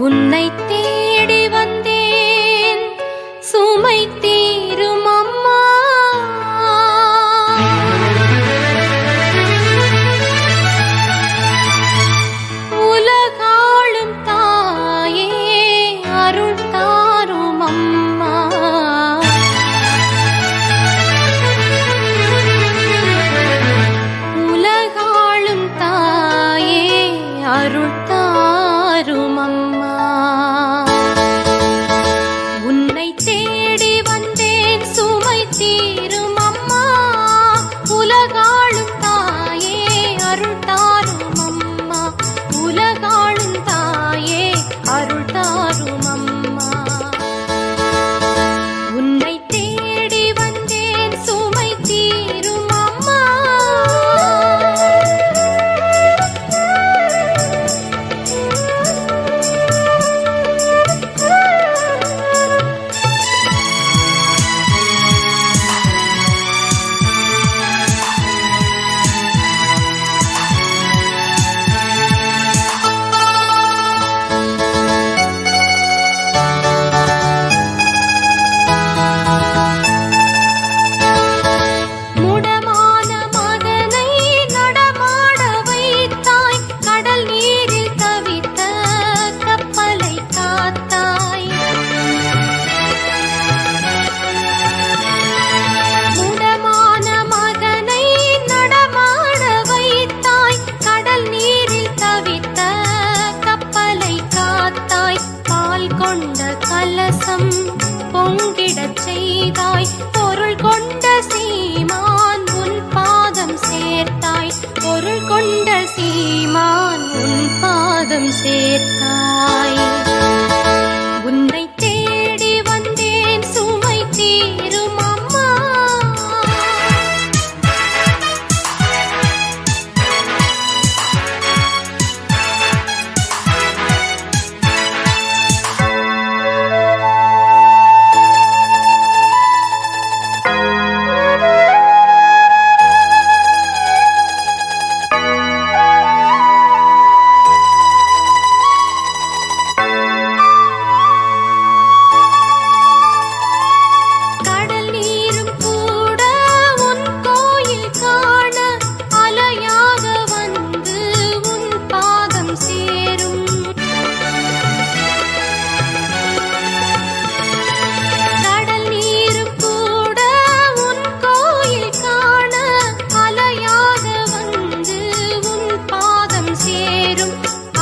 உன்னை தேடி வந்தேன் சுமை தீரும் அம்மா. உலகாளும் தாயே அருள் தாரும் அம்மா. உலகாளும் தாயே அருள் தாரும் அம்மா. உன்னை தேடி வந்தேன் சுமை தீரும் அம்மா. உலகாளும் தாயே அருள் தாரும் அம்மா. உலகாளும் தாயே அருள் தாரும் அம்மா. உன்னை தேடி வந்தேன் சுமை தீரும் அம்மா. முடமான மகனை நடமாட வைத்தாய். கடல் நீரில் தவித்த கப்பலை காத்தாய். முடமான மகனை நடமாட வைத்தாய். கடல் நீரில் தவித்த கப்பலை காத்தாய். பால் கொண்ட கலசம் பொங்கிடச் செய்தாய். பொருள் கொண்ட சீமான் உன் பாதம் சேர்த்தாய். பொருள் கொண்ட சீமான் உன் பாதம் சேர்த்தாய். உன்னை தேடி வந்தேன் சுமை தீரும் அம்மா. கடல் நீரும் கூட உன் கோயில் காண அலையாக வந்து உன் பாதம் சேரும். கடல் நீரும் கூட உன் கோயில் காண அலையாக வந்து உன் பாதம் சேரும்.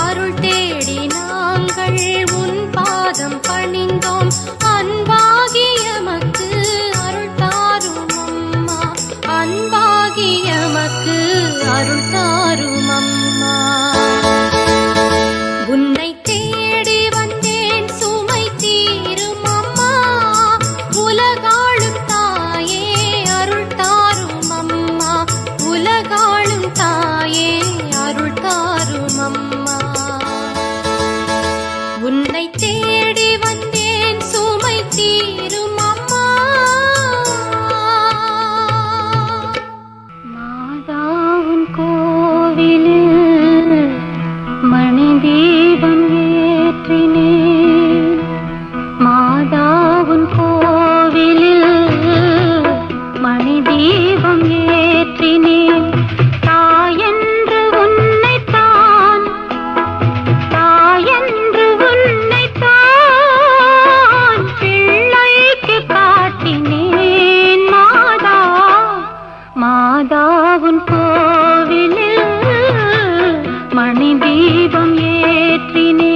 அருள் தேடி நாங்கள் உன் பாதம் பணிந்தோம். அன்பாகியமக்கு அருள் தாரும் அம்மா. அன்பாகியமக்கு அருள் தாரும் அம்மா. உன்னை தேடி வந்தேன் சுமை தீரும் அம்மா. உலகாளும் தாயே அருள் தாரும் அம்மா. உலகாளும் தாயே அருள் தாரும் அம்மா. உன்னை தேடி வந்தேன் சுமை தீரும் அம்மா. மாதா உன் கோவிலில் மணி தீபம் ஏற்றினேன். மாதா உன் கோவிலில் மணி தீபம் ஏற்றினேன். தாயென்று உன்னைத்தான், தாயென்று உன்னைத்தான் பிள்ளைக்கு காட்டினேன். மாதா, மாதா உன் கோவிலில் மணி தீபம் ஏற்றினேன்.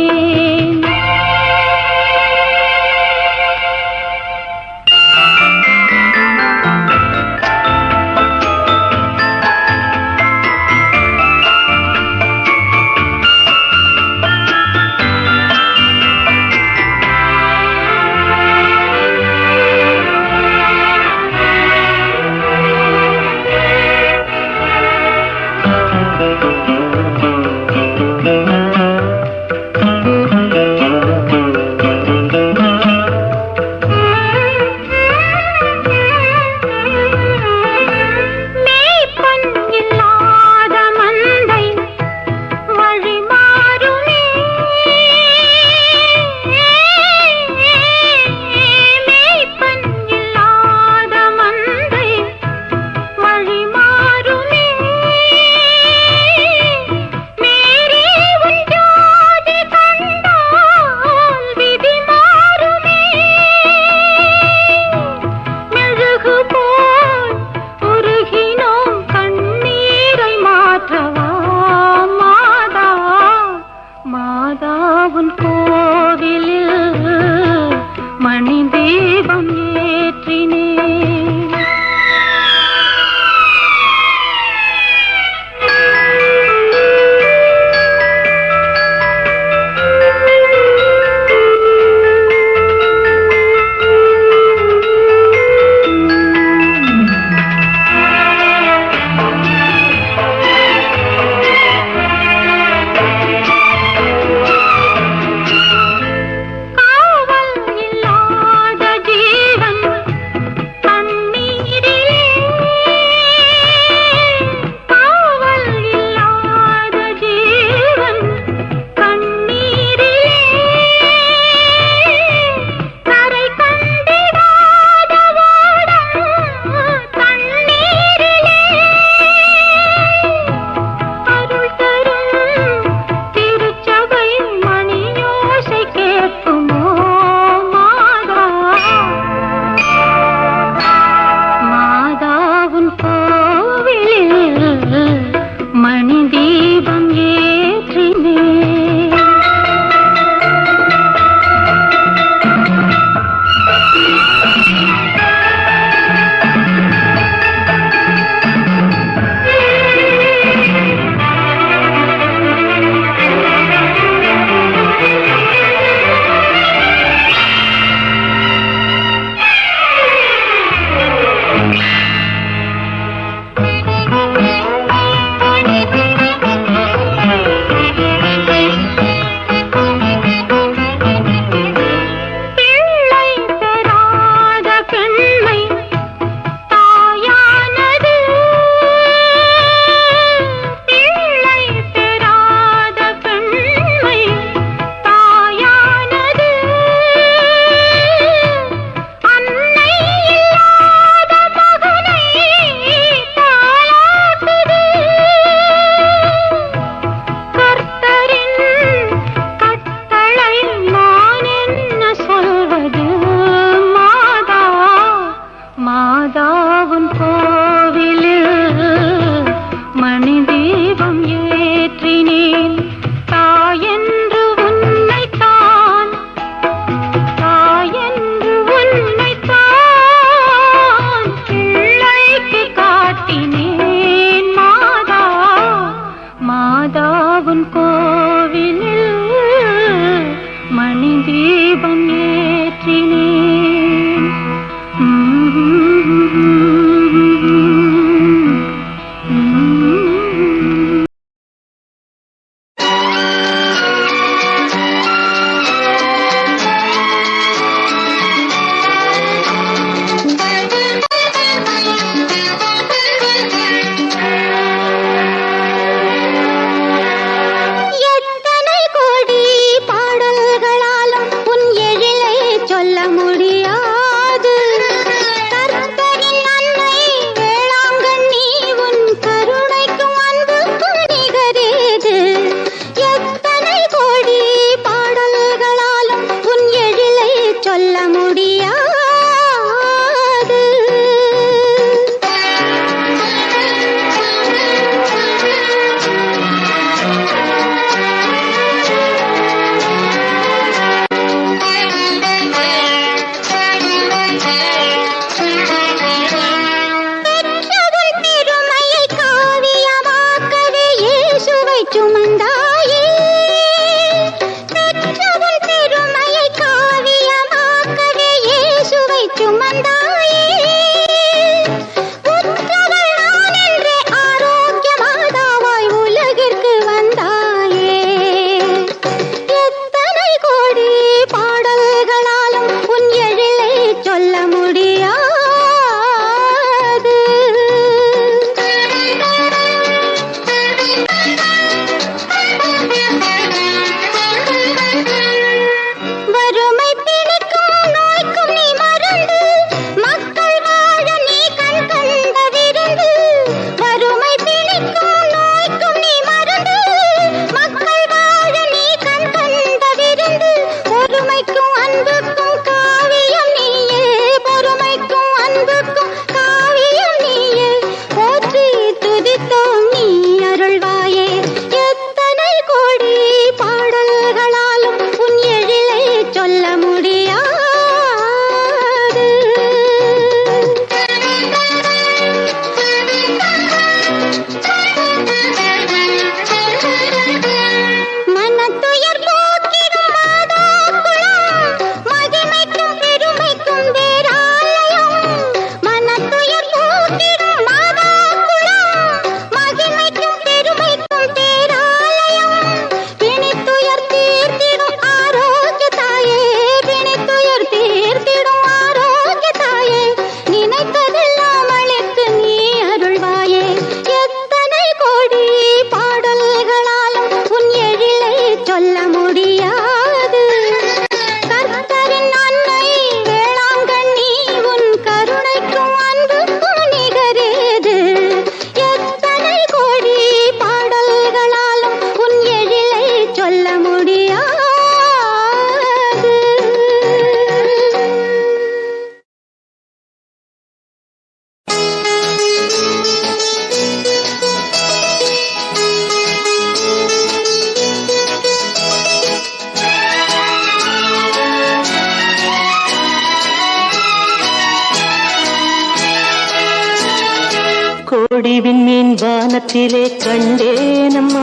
கோடி விண்மீன் வானத்திலே கண்டேனம்மா,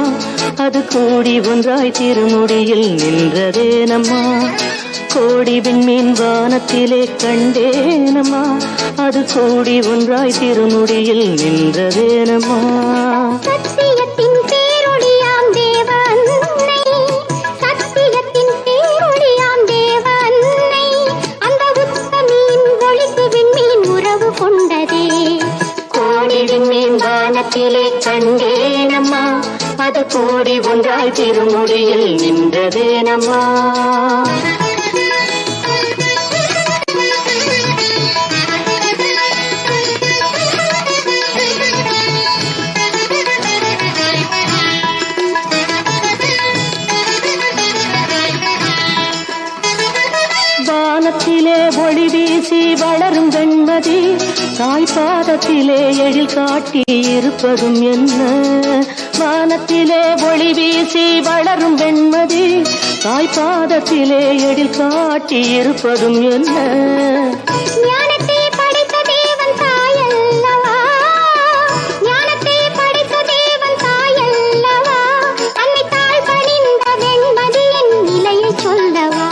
அது கூடி ஒன்றாய் திருமுடியில் நின்றதேனம்மா. கோடி விண்மீன் வானத்திலே கண்டேனம்மா, அது கூடி ஒன்றாய் திருமுடியில் நின்றதேனம்மா. சத்தியத்தின் பேரொளியாம் தேவ அன்னை, சத்தியத்தின் பேரொளியாம் தேவ அன்னை, அந்த உத்தமியின் ஒளிக்கு விண்மீன் உறவு கொண்டதே. கோடி விண்மீன் வானத்திலே கண்டேனம்மா, அது கூடி ஒன்றாய் திருமுடியில் நின்றதேனம்மா. வானத்திலே ஒளி வீசி வளரும் வெண்மதி, தாய்பாதத்திலே எழில் காட்டி இருப்பதும் என்ன. வானத்திலே ஒளி வீசி வளரும் வெண்மதி, தாய்பாதத்திலே எழில் காட்டி இருப்பதும் என்ன. ஞானத்தை படைத்த தேவன் தாயல்லவா, ஞானத்தை படைத்த தேவன் தாயல்லவா, அன்னை தாய் பணிந்த வெண்மதியின் நிலையை சொல்லவா.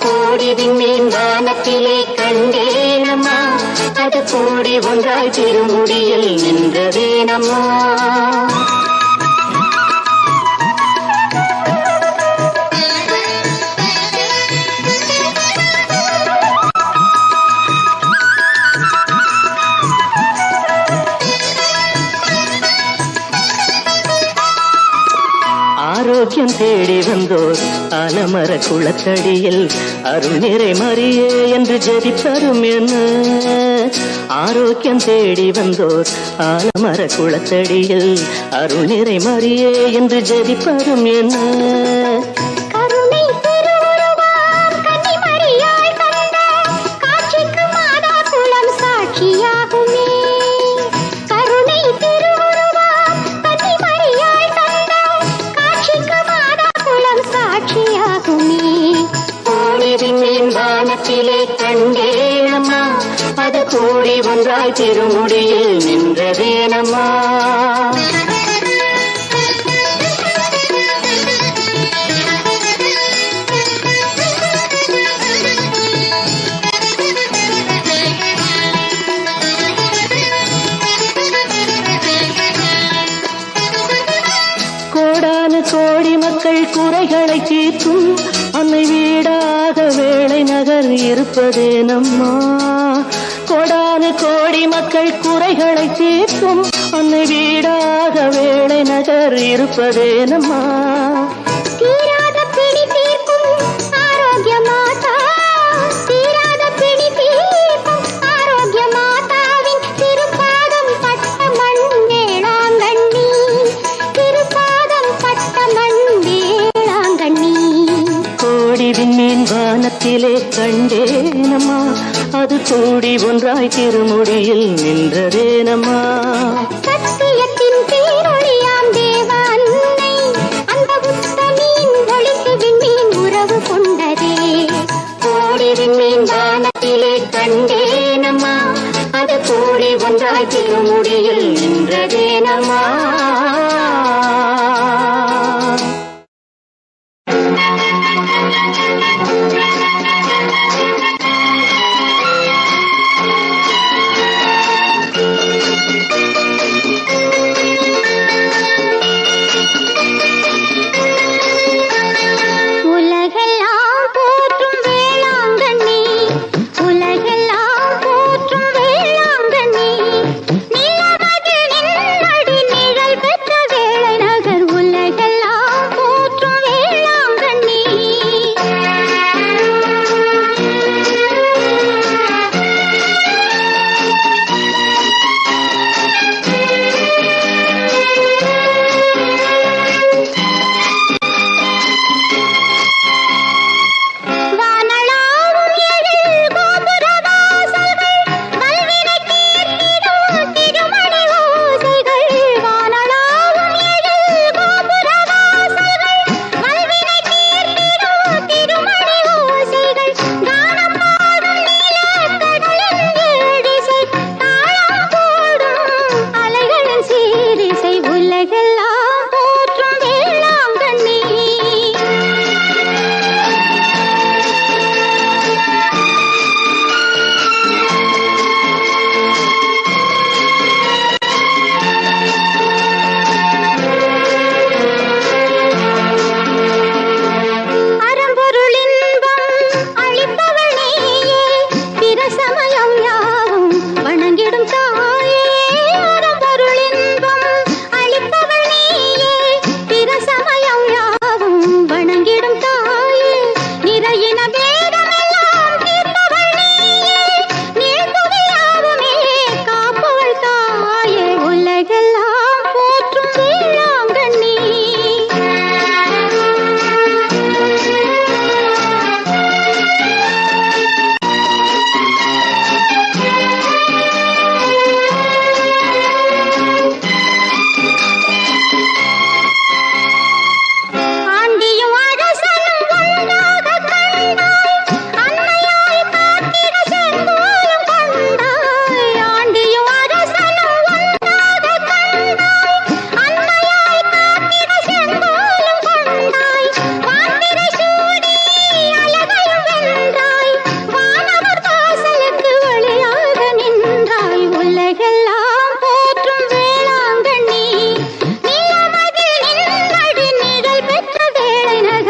கோடி விண்மீன் வானத்திலே கண்டேனம்மா, அது கூடி ஒன்றாய் திருமுடியில் நின்றதேனம்மா. ஆரோக்கியம் தேடி வந்தோர் ஆலமர குளத்தடியில் அருள் நிறை மரியே என்று ஜெபிப்பரும் என்ன. ஆரோக்கியம் தேடி வந்தோர் ஆலமர குளத்தடியில் அருள் நிறை மரியே என்று ஜெபிப்பரும் என்ன. கருணை திருவுருவாம் கன்னிமரியாள் கண்ட காட்சிக்கு மாதா குலம் சாட்சியாகுமே. கருணை திருவுருவாம் கன்னிமரியாள் கண்ட காட்சிக்கு மாதா குலம் சாட்சியாகுமே. கோடி விண்மீன் வானத்திலே கண்டேனம்மா, அது கூடி ஒன்றாய் திருமுடியில் நின்றதேனம்மா. கோடானு கோடி மக்கள் குறைகளை தீர்க்கும் அன்னை வீடாக வேளை நகர் இருப்பதேனம்மா. கோடானு கோடி மக்கள் குறைகளை தீர்க்கும் அன்னை வீடாக வேளை நகர் இருப்பதேனம்மா. தீராத பிடி தீர்க்கும் ஆரோக்கிய மாதா, தீராத பிடி தீர்க்கும் ஆரோக்கிய மாதாவின் திருப்பாதம் பட்ட மண் வேளாங்கண்ணி, திருப்பாதம் பட்ட மண் வேளாங்கண்ணி. கோடி விண்மீன் வானத்திலே கண்டேனம்மா, அது கூடி ஒன்றாய் திருமுடியில் நின்றதேனம்மா. சத்தியத்தின் பேரொளியாம் தேவ அன்னை, அந்த உத்தமியின் ஒளிக்கு விண்மீன் உறவு கொண்டதே. கோடி விண்மீன் வானத்திலே கண்டேனம்மா, அது கூடி ஒன்றாய் திருமுடியில் நின்றதேனம்மா. உலகெல்லாம் போற்றும் வேளாங்கண்ணி, உலகெல்லாம் போற்றும் வேளாங்கண்ணி, நிலமகிழ் நின்னடி நிழல் பெற்ற வேளை நகர். உலகெல்லாம் போற்றும் வேளாங்கண்ணி.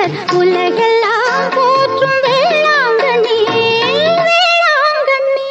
மலர் உலகெல்லாம் போற்றும் வேளாங்கண்ணி வேளாங்கண்ணி.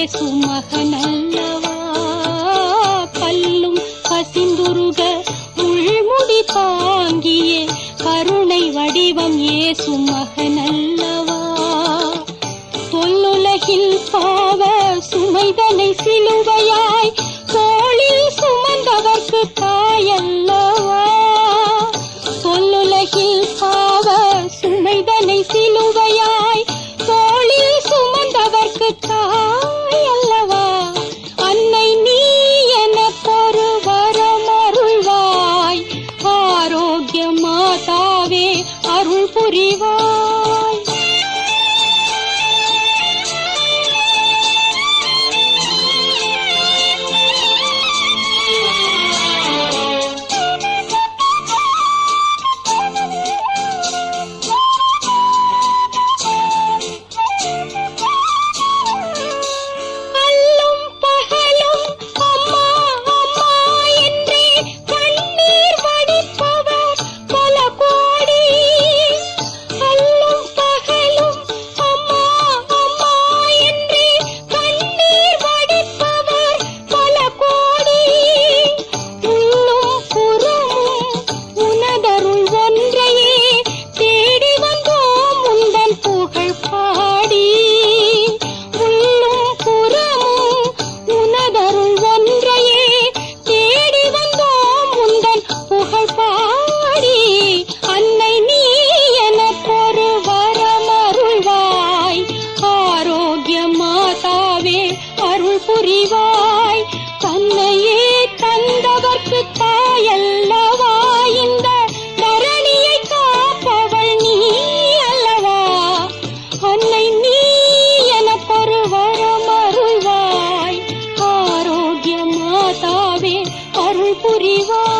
இயேசு மகனல்லவா. கல்லும் கசிந்துருக உள்முடி தாங்கியே கருணை வடிவம் இயேசு மகனல்லவா. தொல்லுலகில் பாவ சுமைதனை சிலுவையாய் தோளில் சுமந்தவர்க்கு தாயல்லவா. தொல்லுலகில் பாவ சுமைதனை சிலுவையாய் தோளில் சுமந்தவர்க்கு தாயல்லவா. அன்னை நீ எனக்கொரு வரமருள்வாய், ஆரோக்கிய மாதாவே அருள் புரிவாய். புரிவாய். தன்னையே தந்தவர்க்கு தாயல்லவா. இந்த தரணியை காப்பவள் நீ அல்லவா. அன்னை நீ எனக்கொரு வரம் அருள்வாய், ஆரோக்கிய மாதாவே அருள் புரிவாய்.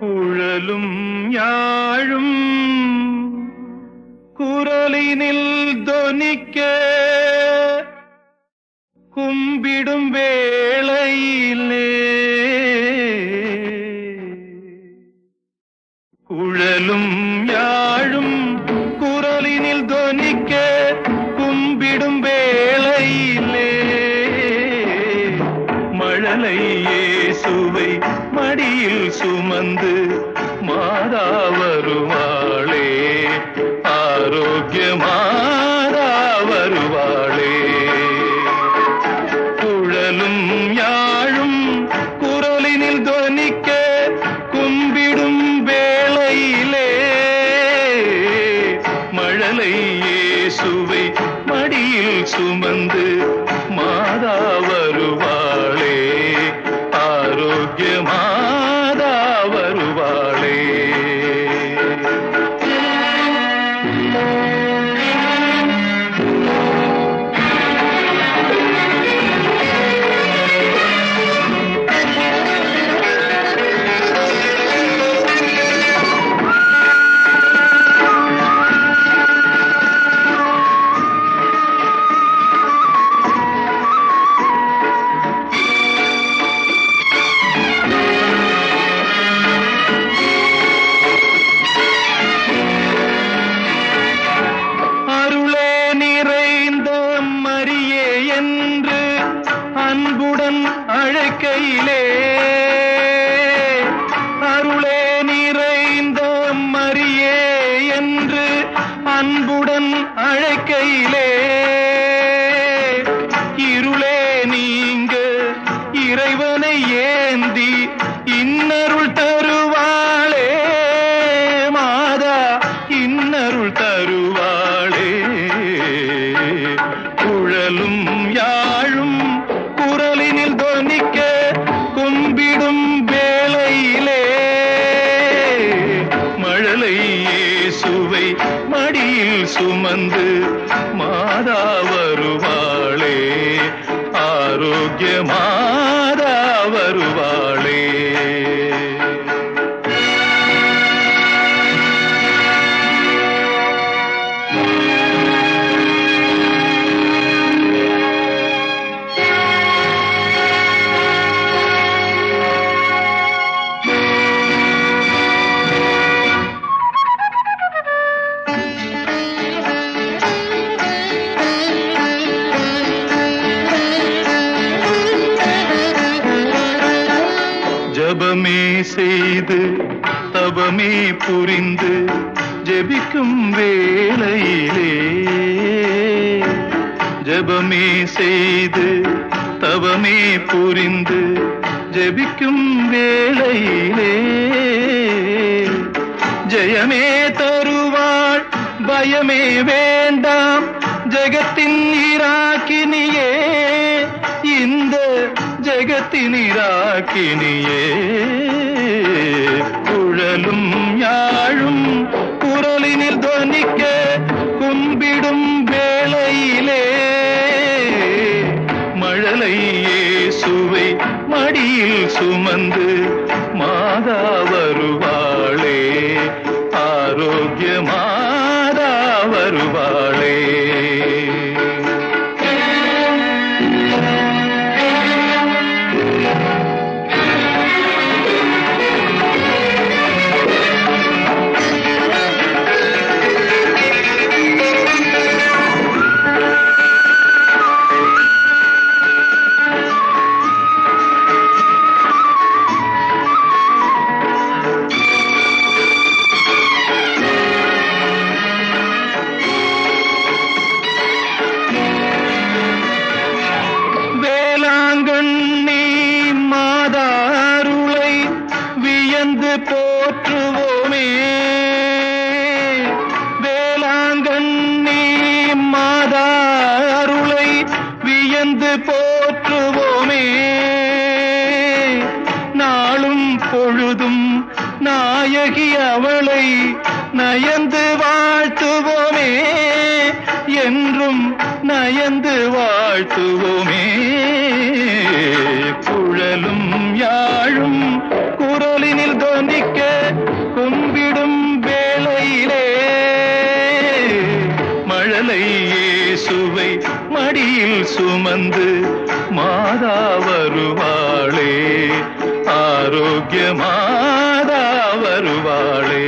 குழலும் யாழும் குரலினில் தொனிக்க கும்பிடும் வேளையிலே குழலும் யாழும் குரலினில் தொனிக்க கும்பிடும் வேளையிலே மழலை இயேசுவை மடியில் சுமந்து மாதா வருவாளே, ஆரோக்கிய மாதா வருவாளே. குழலும் யாழும் குரலினில் தொனிக்க கும்பிடும் வேளையிலே மழலை இயேசுவை மடியில் சுமந்து மாதா வருவாளே, ஆரோக்கிய மாதா வருவாளே. அன்புடன் அழைக்கையிலே அருளே நிறைந்த மரியே என்று அன்புடன் அழைக்கையிலே இருளே நீங்க இறைவனை ஏந்தி இன்னருள் தருவாளே மாதா, இன்னருள் தருவாளே. குழலும் யாழும் குரலினில் தொனிக்க சுமந்து மாதா வருவாளே, ஆரோக்கிய மாதா வருவாளே. ஜபமே செய்து தபமே புரிந்து ஜெபிக்கும் வேளையிலே, ஜபமே செய்து தவமே புரிந்து ஜெபிக்கும் வேளையிலே, ஜெயமே தருவாள் பயமே வேண்டாம் ஜெகத்தின் இராக்கினியே, இந்த ஜெகத்தின் இராக்கினியே. குழலும் யாழும் குரலினில் துவனிக்க கும்பிடும் வேளையிலே, மழலை இயேசுவை மடியில் சுமந்து மாதா வருவாளே, ஆரோக்கிய மாதா வருவாளே. போற்றுவோமே, வேளாங்கண்ணி மாதா அருளை வியந்து போற்றுவோமே, நாளும் பொழுதும் நாயகி அவளை நயந்து வாழ்த்துவோமே, என்றும் நயந்து வாழ்த்துவோமே. குழலும் யாழும் குரலினில் துவனிக்க கும்பிடும் வேளையிலே, மழலை இயேசுவை மடியில் சுமந்து மாதா வருவாளே, ஆரோக்கிய மாதா வருவாளே.